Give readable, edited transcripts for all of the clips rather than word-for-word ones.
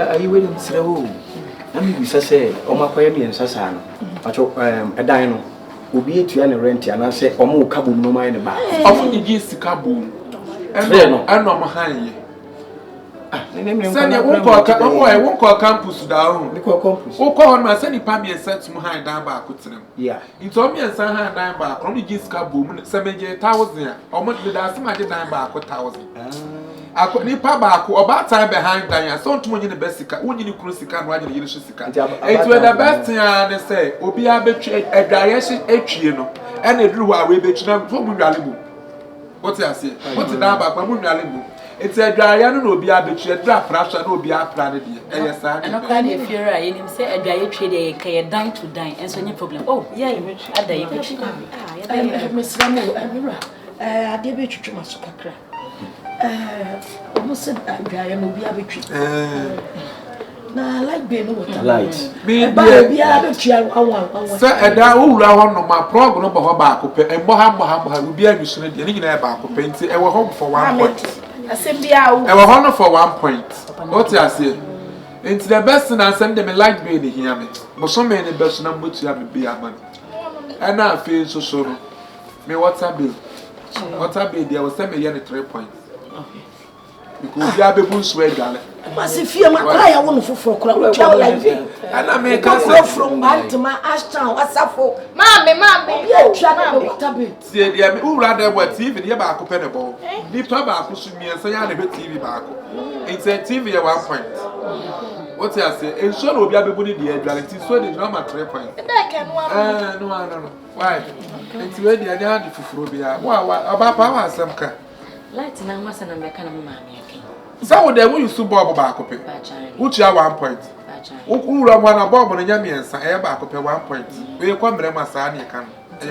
are you waiting to the I'm going to say, oh, my family and Sassano. I took a dino. Will be to any rent, and I say, oh, more cabin no mind about. Often the geese to Kabul. And no Mahani. Send your won't call campus down. Campus. Oh, call on my sunny Pammy and sent to Mahine down back with them. Yeah. He told me and San Han down back, only geese Kabul, 7,000, almost with us, imagine down back with 1,000. I could nip back about time behind Diana, so to win the best, only you cruise the can while you use the car. It's the best thing I say, Obi a direction H, and a drew away between them from Ralibu. What's I say? What's the number from Ralibu? It's a Diana no be a between a draft, Russia no be a planet. Yes, I know. I if you're right, and say a diet trade a dine to dine, and so no problem. Oh, yeah, I day. Miss Ramu, I did be to Masukakra. Almost said AGYA no be a betray. Na like be no light. Me be a betray one. Sir, and I will run on my program about Bacope and Moham will be a mission in the Bacope and say, I will home for 1 point. I said, be out. I will honor for 1 point. What I say? It's the best thing I send them a light baby here. But so many best number to have be a man. And I feel so sorry. Me what's a bill? What's a bill? There was 3 points. Because you have a bull sweat, darling. But if you are my won't for child like me, and I may come from man to my Ashtown, what's up for? Mammy, you're trying to be. See, who rather what TV the back open a ball. Leave tobacco to me and say, I have a TV back. It's a TV at 1 point. What's I say? And so will be able to do the reality, so the drama 3 points. And I can no. Why? It's ready, I had the phobia. Wow, about power, some car. Light now was an American mammy. So they will use to bob back up. Which are 1 point. Who run one above on Yami and Sayer back up at 1 point. We come to Masani can.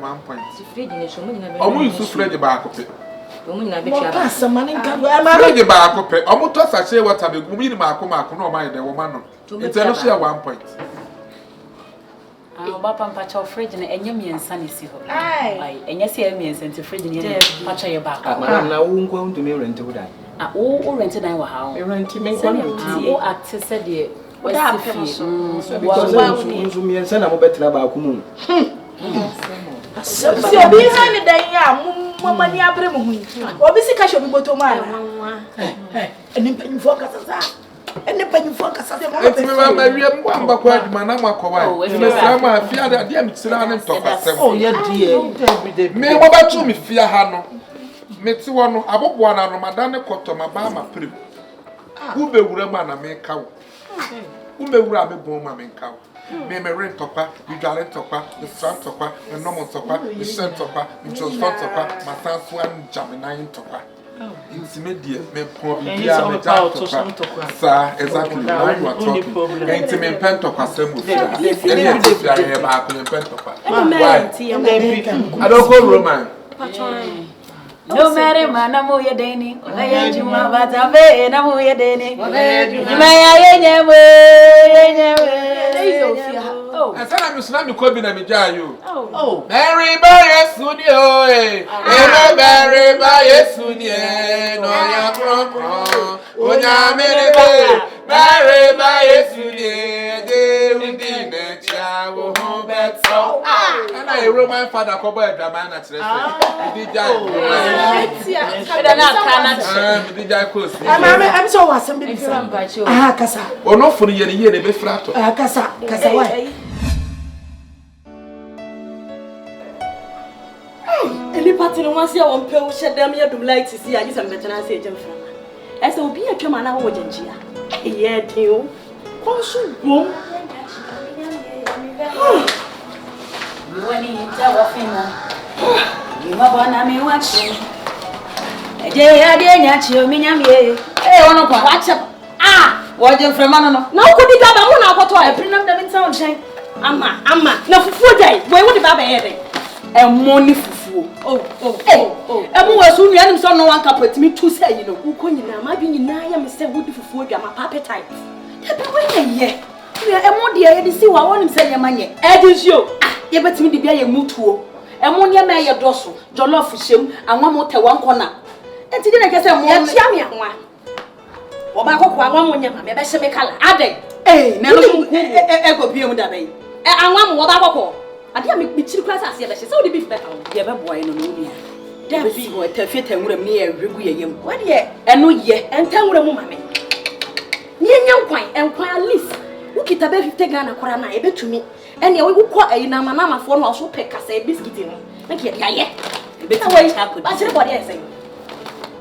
1 point. Or we used to fled the back of it. Some money can marry the back of it. Almost I say what I be moving Marco no mind the woman. It's a 1 point. Papa and Pacha afraid and Yami and Sunny Civil. Aye, and yes, Yami and Santa Freddy Pacha your back. Now won't go to me rent to that. Oh, rented our house. Renting me, oh, actor said, dear. What happened? So, me and Sana better about moon. So, behind the day, Mamma, obviously, I shall be bottom mine. And then focus. And the penny focus. I remember one backward, Manama Kowa. I fear that the Amsterdam talk. Oh, dear. May what to me fear Hano. Metuano, about one and Madame Cotoma Bama Prim. Who be woman and make cow? Who may grab a bone and cow? May rent topper, the gallant topper, the front topper, the normal topper, the cent topper, the front topper, my son's one Jaminine topper. Intimate, may poor be a topper. Sir, exactly now you are talking. Intimate pen topper, same with I have pen topper. I don't go Roman. No matter man, I'm more Danny. I had you, my Batabe, and I'm more Danny. Oh, I said I'm Islamic Cobin and Mijayu. Oh, Mary by a studio, eh? Mary by a studio, no, ya oh, ya Mary by a studio, they will be a child home back. And I Roman father covered the man at the I'm so awesome. Ah, Cassa. Or not for the year, they be flat. Ah, Cassa. Any party once you want to shed them here to like to see. I just am better than say, Jim. As will be a German hour, Gengia. Yet you also boom. When you tell a thing, you are me watching. A day I didn't you, Minyam. Eh, on a watch up. Ah, what you from Manano? No, could be got a one hour to bring up the sound. Amma, no, for 4 days. Where would the Baba heading? A money for oh. Everyone was soon random, so no one can put me to say, you know, who couldn't now. My being I am Mr. Wood for 4 days, my appetite. Yeah, we are more dear, you see what I want to say your money. Ed is you. You bet me to be a mutual. Ammonia may a dorsal, Jollof for shame, and one more to 1 corner. And today I guess I'm one. Oba ko kwa nwa munya ma me be sheme kala. Ade. Na no e go biem da bɛyi. Anwa mu oba ko. Ade a me chiri kura sase be hye. Se wo de beef beta wo. Ye be boy no no nua. Da bi ho tafie tanwura me ye hwegu ye yem. Wo de eno ye entanwura mu ma me. Ni enya nkwan at least. Wo kita be 50 Ghana kora na e betumi. Ene wo kɔ ayi na manamafo no so pe kasa biscuit no. Nka ya ye. E betumi cha ko. Ba chiri body e say.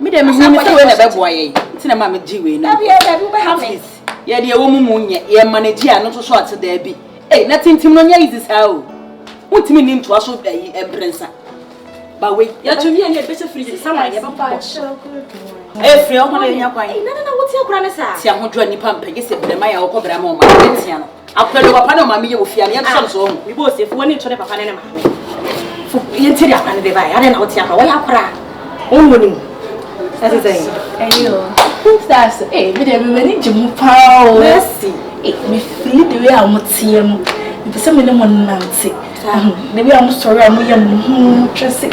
Me dem me hu me say we na be boy ye. Ntina ma me gi we no. Da bi be have it. Ye de wo mumu nye ye manage a no so so ate da bi. Na tintim no nya easy sa o. Untimi nim to aso emprensa. Ba we Ya tumi e na be se free sama ye ba pa. Free o na nya kwan. Na wo ti akura ne sa. Ti ahodwo nipa mpege se brema ya wo ko brema o ma tia no. Akwelo papa na o ma me ye wo fia ne so so ho. Mi bo se fu woni tore papa ne ma. Fu ye ntiri akwa ne be ba ya na wo ti akwa wo ya akura. On woni. That's the thing. Ayo. That's me dey be ni jimu pa o. Mercy. Me feel the way I'm tiem. Me pese me ne mo nante. The way I'm sorry I'm yam just me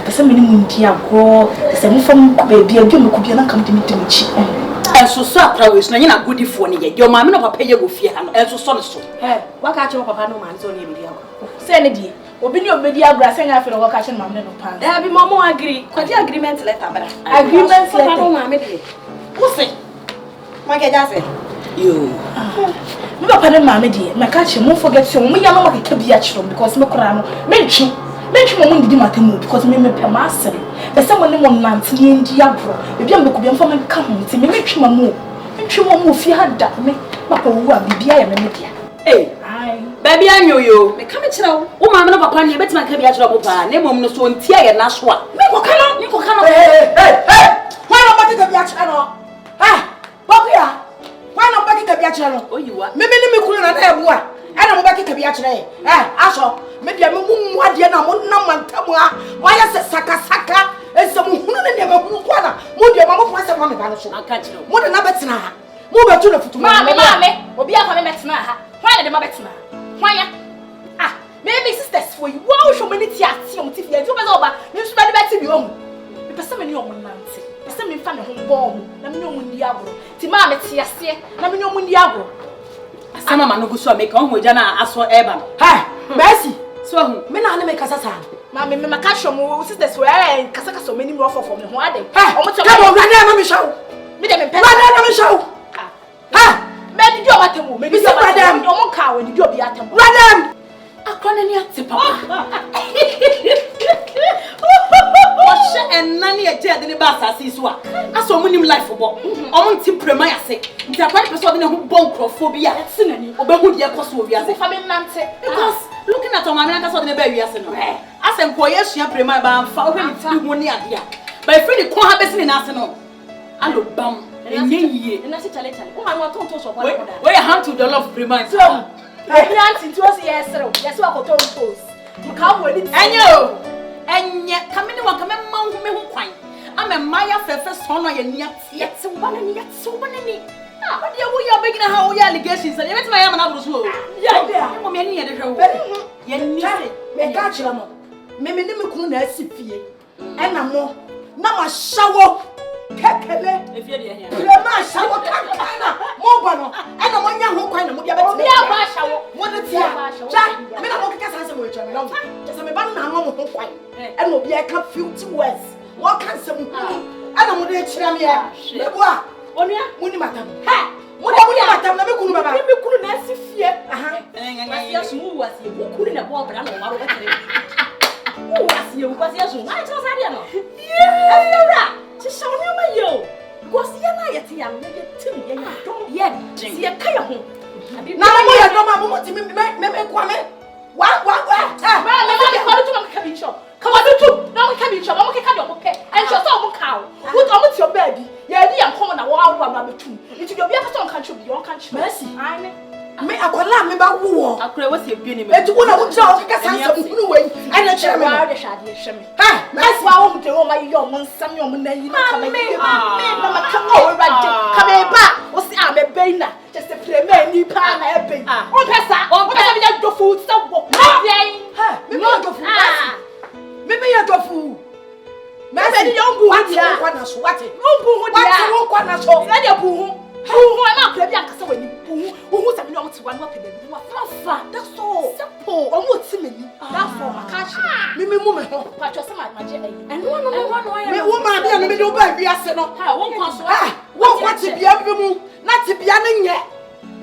pese me ne mo ndi agro. Se mo fam baby adwo me kubia na kam de me chi. Enso so akra we so na nyina godifo ne ye. Yo ma me no papa ye go fie ha no. Enso so ne so. Waka acho papa no ma nso ne bi agro. Say ne die. Obi ni obedi agro say nya fe no waka acho ma me no pa. Da bi momo agree. Kwaji agreement letter bra. Agreement Papa no letter. ma me de. Wo say? Ma ke ja say. Yo. Me papa ne ma me die. Me ka che mo forget you. Mo ya no make bi a chiro because me kora no. Me ntwi mo ndidi matemu because me pe ma asere. Be say mo ne mo nante ni ndi agro. Ebi am be ko bi am fa me ka ho nti me twi ma mo. Ntwi mo fie ha da me. Papa wo a bibia ya me dia. Ai. Baby anyoyo. Me ka me kira wo. Wo ma me no papa ne betima ka bi a chiro bo pa. Na mom no so ntia ye na so a. Me ko ka no. Hey. Why not make it bi a chiro no? Pokua. Why not make it bi a chiro no? Oyiwa. Me ni me kunu na na ebu a. Ana mo make it bi a chiro aso. Me dia me mu ade na mo na mantamu a. Why se saka. Ese mo hunu ne me hunu kwa na. Mo dia ma mo fa se ma me ba no so. Aka chiro. Mo de na betina ha. Mo betu na futu. Mame. Obi afa me betina ha. Why de ma betina? Why ya? Maybe sisters for you. Wow, show me ti ati o ti fi e ti o be so ba. Me so be beti bi o mu. Me pese me ni o mu nante. Pese me fa me ho bo mu. Na me ni o mu ndi agro. Ti ma me ti ase. Na me ni o mu ndi agro. Asama ma no go so make on hoja na aso eba no. Mercy. So hu. Me na me kasa sa. Mame me maka show mu sisters for kasa me ni mo for me ho ade. O mo ti o rade na me show. Me de me pese. Rade na me show. Me di do abatemu. Me di so abatemu. O mo ka we di do bi atemu. Rade. Akwana ni ati papa. Oshe enani eje ade ne ba asase so a. Aso omunim life bo. Omo nti prema ya se. Nti akwana person de ne ho bon crofobia. Tinani obehu de ekoso owi ase. Fa me nante. Because looking at Omami and so de be wi ase no. Asem ko ye sua prema ba mfa o hwe ni ho ni ade a. By friend ko ha besi ni na ase no. Alo bam. Enye yie. Na se chale. O ma no tonto so kwa na. We hand to the love prema. So Pregnant into us yesterday. Yes, we are going to post. You can't wait. Enyo. Enye. Come in one. Come in man who me who kwine. I'm a Maya Fefe son or your near. Yet so one and yet so one and me. But you are beginning how we allegations. And every time I'm slow. Yeah. I'm many at the show. Yen me catch them. Me could not see fear. And I'm more. Now a shower. Kekele. If you're here. You're my shower. Mobile. And I'm one young who kind of shower. What is your Jack? I mean, I'm not going to say I'm just a man. I'm not quite. And will be a cup few 2 words. What can some? And I'm going to tell you. Yeboah. Onia, Munimata. Ha! Munimata, never could have been a fear. I just move as you couldn't have walked around. Who was you? Was your son? I just had you. Yeah, just show me you. Because you're not yet young, you don't yet see a kind of home. Now, I'm going to make Kwame. What? Come on, you now we can be sure. I'm okay. And just all cow. Put on with your baby. Yeah, I'm coming a while. I'm two. It's your better country, your country. Mercy. I may I call me about war. I was your beauty. And to one I would talk, I can't way. And a chairman. That's why I want to my young son, young man. Come over, come back. What's the army bainer? Just a play man, you pan a pay. Oh, Pessa, your food, so what? Maybe you're a fool. Maybe you don't go. What's what? na so. Na dia buhu. Buhu e ma kura bi ankasa wani. Buhu se me no mti wani wa pe baby. Wa fafa. That's all. Simple. O mo ti meni. That's all. Maka hye. Me mu me ho. Pa cho se ma je ayi. Eno no. Me wo ma bia me do ba wi ase no. Ha, won kwa so. Won kwa ti bia bi mu. Na ti bia ne nye.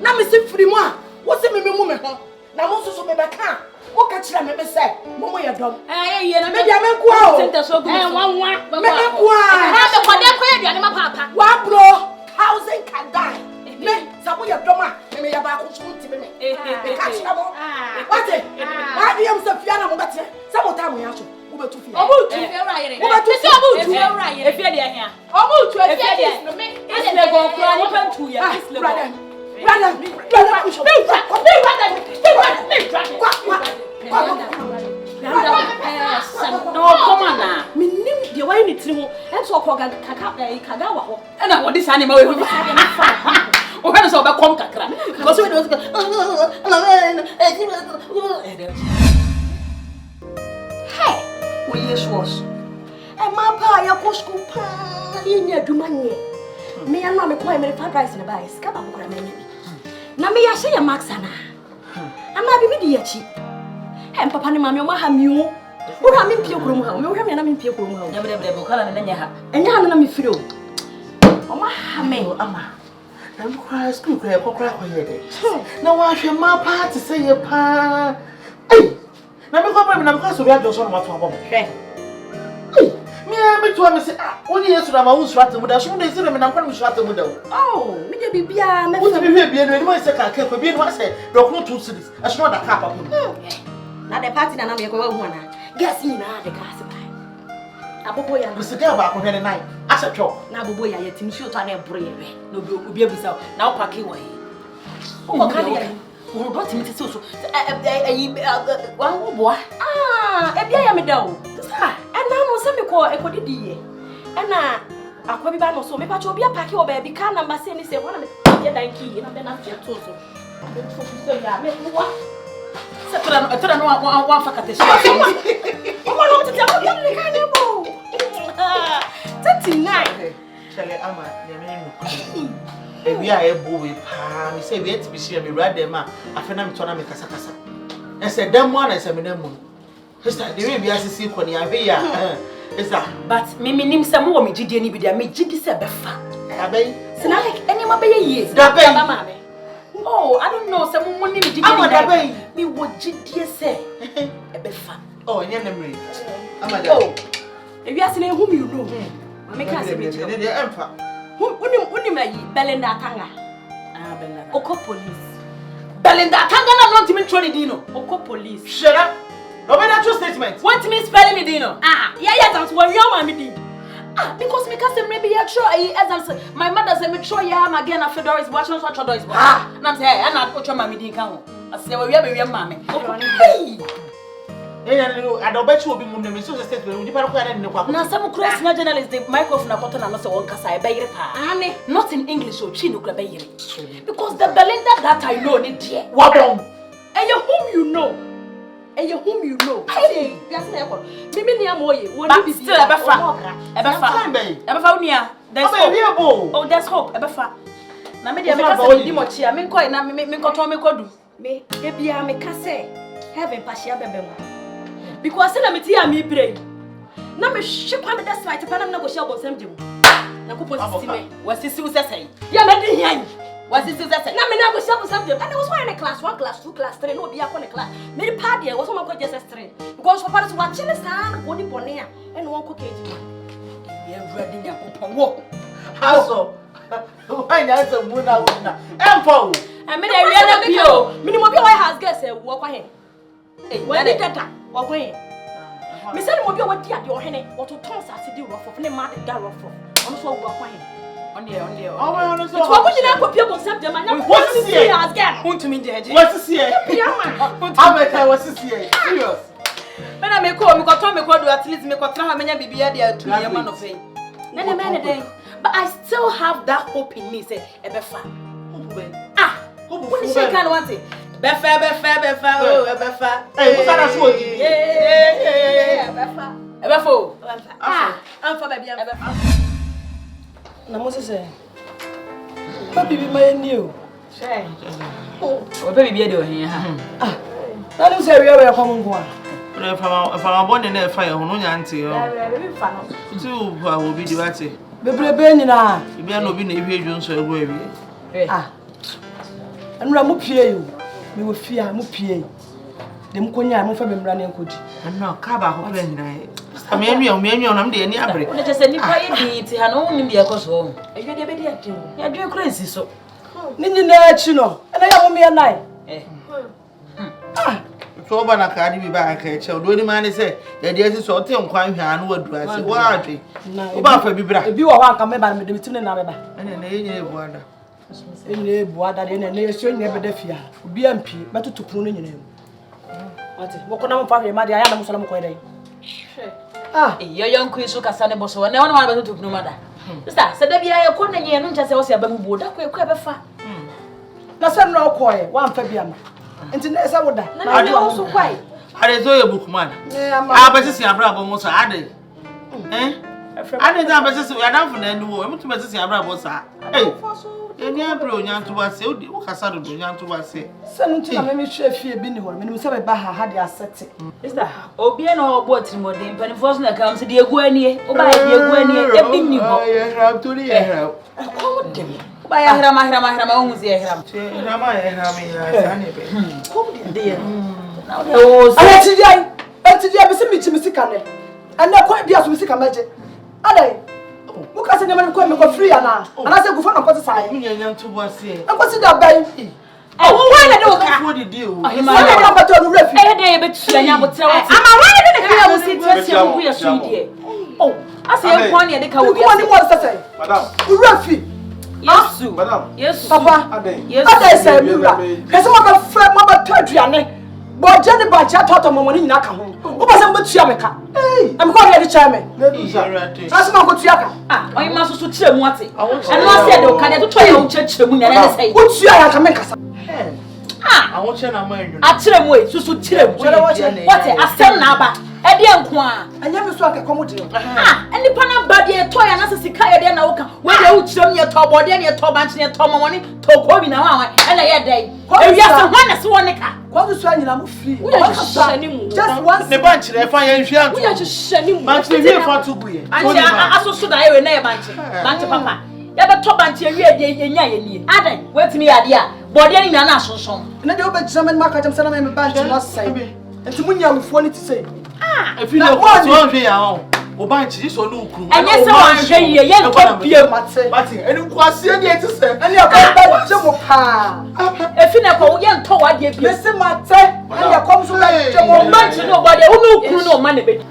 Na me se firi mu a. Wo se me mu me ho. Na mo so me be ka. Wo ka kira me say. Mo mo ye dom. Ye na me dia me kwa o. Wanwa. Me kwa. Ha be kwade kwa ye duane ma papa. Wa bro. 1,000 can die. Me sabo ye dom a. Me ya ba ko so nti me. Me ka kira mo. What it? Why do you say fia na mo bete? Sabo ta mo ya so. Wo be tu fia. Obu tu fia ra yere. Wo be tu fia. Obu tu fia ra yere. Efia de ahia. Obu tu efia de. Me. Ese le go kura ni pantu ya. Ese le go. Brother. No, come on now. Me nim the way ni trimu. Em so ko kaga wa ho. E na wo dis animal we ho. O he no so be kom kakra. Because we don't hey, we yesos. E ma pa ya ko school pa. Ye nya duma nye. Me ya no me ko e me fried rice na ba is ka ba ko na me nya. Na me ya hye ya max ana. Ama bibi di yachi. Em papa ni mama o ma ha mi o. Wo ha me mpie kurom ha. Me wo hwe me na me mpie kurom ha. Debe kala na nya ha. Enya ha na me firi o. O ma ha me ama. Na me kwa school kwa kokra kwa ye de. Na wa hwe ma party say ye pa. Ei. Na me kwa na me kwa so bia jo so na ma to abom. Hwe. Me to me say ah, oni yesu na ma wo so atemu da so mo de say me na kwa me so atemu da. Oh, me de bibia me Wo ti hwe bia no ni mo say ka ka kwa bia no say do ko 2 cities. E so da ka papa. na the party na me ko wa hu ana. Guess ni na de gas ba. Abobo ya. Bisiga ba ko hwe ne nine. Asa twa. Na abobo ya yetim shi oto na e bro ye we. Na obi abisa na wo pake wa yi. O ka de wo do timi tese so. Wa wo boa. E bia ya me da o. Sa, na no se me ko e ko didi ye. E na akwa bi ba no so me pa cho obi apake wo ba bi ka na mbase ni se wona me ye dan ki na be na tie to so. Me fo so ya me wa. Se tora no wa fa kate so. O mo no tete ko bi ka ne bo. 39. Chale ama ye me no. Ebi a ebo we pa me say we eti bi shire me rather ma afena me tona me kasa kasa. E se dem mo na se me dem mo. Sister, the way we asisi ko ni abe ya. Is that? But me nim se mo wo me gidie ni bi dia me gidi se be fa. Abe. Se na like any ma be ye years. Da be. Oh, I don't know se mo ni me gidie ni da be. Me wo gidie se e be fa. Oh, nya na mre. Ama da. Oh. Ewi ase na ehum you know. Me ka se me gidie. Ne emfa. Unim ayi Belinda Tanga. Ah, Belinda. Oko police. Belinda Tanga na no ntimi tro ni dino. Oko police. Shut up. No be that true statement. What me spelling me dino? Ah, yeah, that's what we all me. Ah, because me cause maybe you try exams. My mother say me try am again after Doris watching so Doris. Ah, and I'm say I na go try mama din kan ho. I say we be mama. Hey. I don't bet you will be moving me so statement. You better go ahead and no. Na some cross na journalist the microphone na koto na no say won kasa e be yire pa. Ane, Not in English so chi no kura be yire. Because the Belinda that I know ni dear. Wabong. and you whom you know. And you whom you know. Hey, that's never. Mimi ni amoye. But still Ebefa unia. There's hope. Oh, there's hope. Ebefa. Na me dia me kasa di mochia. Me nkoi na me nkoto me kodu. Me ebia me kase. Heaven pashia bebe mo. Because na me tia me pray. Na me hwekwa me that's right. Pa na me na go share bonsam djemu. Na ko posisi me. Wasisi usesai. Ya me di hian. Wasisi usesai. Na me na go share bonsam djemu. And I was in class 1, class 2, class 3. No be akọ na class. Me di pa dia was on just 3. Because for parents watching the sound go di bone a. And one ko keji. Ya ready nya popon wo. Haso. Why na so mu na wo na. Empo. And me dey real na bio. Me ni mo bi why has girls e wo kwa he. Eh, when did that? Wo kwa he. Me say mo bi wo di ade ohene. Wo to ton sa se di rough ne ma de da rough. Ono so wo kwa he. Oh, no, so. What would you not copy on September? What is here? Want to mean the edge. What is here? How much I was here? Serious. When I make call, me got me call at least me got try many baby there 2 years man of faith. Nene man day. But I still have that hope in me say Ebefa. Ah, Who she can want it. Befa, oh, Ebefa. Hey, what's that for? Yeah, Ebefo. Ah, I'm for baby. Na Moses Papi be my new. Say. Oh, baby be do here. Ah. Na no say we are come go. If I'm born in a fire, no auntie. Baby fan. Two will be debated. Bebre be nyina. You be no be na ehwe dwon so egwe wi. Ah. Anura mo pie you. Me wo fia mo pie. Dem konya mo fa be mra na nkodi. Anno ka ba ho plan nyina. Me anu na me de ani abre. Una just ni pa yi ti ha no nim ye koso. Ehwe de be de ade. Ya dwe crazy so. Ni nyina achi no. Na ya mo me nai. Ah. So ba na ka di bi ba ka eche. Do ni ma ni say ya de esi so te nkwan hwa anu wadu ase. Wa adwe. O ba fa bi bra. Ebi wo ho anka me ba me de bitim na me ba. Ene na yenye ebu ada. Enye ebu ada de na yeso nya be da fia. Obi ampi betutu punu no nyina mu. Ate wo kona mo fa hwe ma de aya na mo so na mo ko dai. Ah, Yo yonku isu kasa ne boso na wona ma betutu punu mada. Sister, se da bia ye ko na nye no ncha se wo se aba mu bo da ko e be fa. na sem na okoye wa amfa bia ma. Enti na esa woda. Na de wo so kwai. Ade zo ye bookman. Ba sisi abra bo mo so ade. Ade da ba sisi ya dan fu na anu wo. E mutu ba sisi abra bo sa. Eni abra onyanto ba se odi wo kasa do onyanto ba se. Se nti na me hwe fie bi ni ho. Me nim se be ba ha de asete. Sister, obi na obo trimode mpani force na kam se de egu anie. O ba de egu anie e bi ni ho. Ye ram to ni ye ram. Kom dem. Ba ya hira ohun se ya hira. Rama ye ram ya sa ne be. Kom de ye. Na O ati dia be se mi chimi sika ne. Ana kwa bia so mi sika maje. Adai. Muka se ne man ko me ko free ana. Ana se gufa na ko sai. Onyanto ba se. Akwasi da bai. wa na de o ka. Wo di di o. Ma na bato no refi. E de ye betua nya botra wati. Ama wa na de ka ya wo se tia tia wo ya so die. Oh, ase ye kwa ne de ka wo Ko ni mo sese. Madam. Refi. Yesu. Madam. Yesu. Papa. Yesu. Adai say mura. Kese mo ba fra mo ba taduane. Bo je ne ba cha toto mo ni nyina ka ho. Wo ba se mo betua me ka. Am ko re de cha me. Ase mo ko tua ka. Ah, oyi ma so so tire mu ate. Eno ase de o ka de to ya wo chechire mu nya na say. Wo tua ya ka me kasa. Ah, awon che na ma enyu. A tire mu e so so tire mu. What asem na aba. E de nko a. Anya me so akekọ mo de. Ah, eni pa na ba de to ya na se sika ye de na wo ka. We de wo chire mu ye to bo de ne to ba nche ne to mo ni to ko bi na wa wa. E na ye dai. E wi ase ho na se wo ne ka. Kwa so anyina mo free. Wo ya shani mu. Just once. Ne ba nchire fa ye nhwe anto. Wo ya shani mu. Ma nchire wie fa to buye. Anche asoso da ye we na ye banche. Banche papa. Ya be to banche wi e de nya ye nie. Adan, wetimi ya de a. Bo de ni na na asonson. Na de obejisa me maka jam sana me ba nchi no sai. Enti munya mfo ni ti sei. Ah, if you know what you want ya o. O ba nchire so no ukru. Enye se wan hwe ye ye nto biem. Mate. Eni kwase de eti se. Ani akọ ba je mo pa. Efi na ko ye nto wa de Me biem. se mate. Ani akọ so ba je mo Banche no bo de unu ukru no ma na be.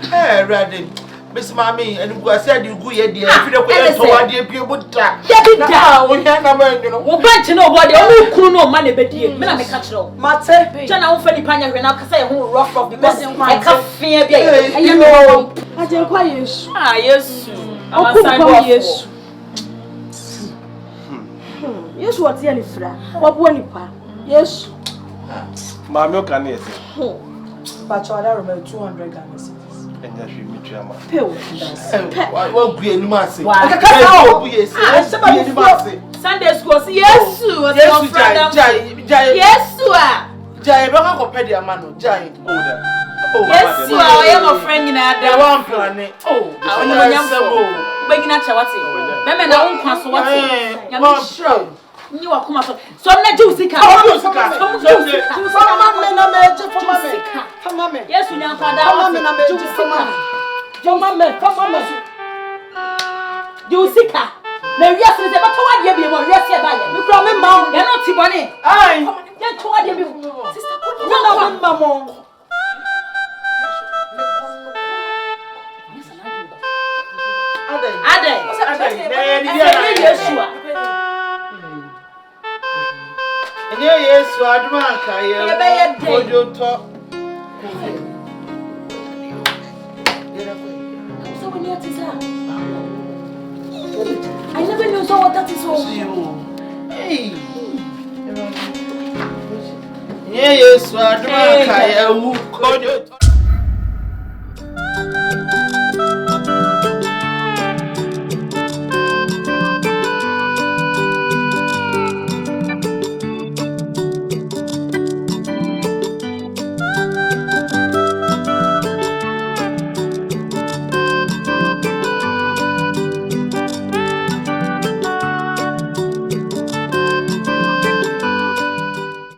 Rade. Miss Mami, eni kwase de ugu ye de. If you dey to wa de biem buta. Ya bi da. O nya na ma enyu no. Wo banche no bo de unu ukru no ma na be die. Me na me ka kire o. mate. Jana wo fa ni panya hwe na kasa ye ho rough because I ka fia bia ye. Aye no. Aje kwa Yesu. Ah, Yesu. Okun Yesu. Yesu wati ani fra. Wabu ani pa. Yesu. Mami o kan ese. Ba chawada rome 200 Ghana cedis. Enya hwe mi tua ma. Pe o. Wa gu eni ma se. Akaka o. Buye se. Ah, se ba Eni ma se. Sunday school si Yesu. Yesu jai. Yesu a. Jai be ka ko pedi ama no. Jai. Yesu a oye mo friend nyina Da da. wan plane. Awon mo nyam fo. Begina cha wate. Meme na won kwa so wate. Nyam shro. Nyi wa kuma so. So na Jewsika. Fama me na me je fama me. Fama me. Yesu nya kwa da. Fama me na me je fama me. Fama me. Jewsika. Na wiase se ba to wa de bi mo wiase ba ye. Mi kura me ma. Ya no ti bone. Ai. Ya to wa de bi. Sister ko Ni na me ma mo. Ade. Yesu a. Enye Yesu aduma aka ye. Ye be ye dey. Ojo to. So when you tisa. I never knew so what that is so. Hey. Enye Yesu aduma aka ye wu kojo to.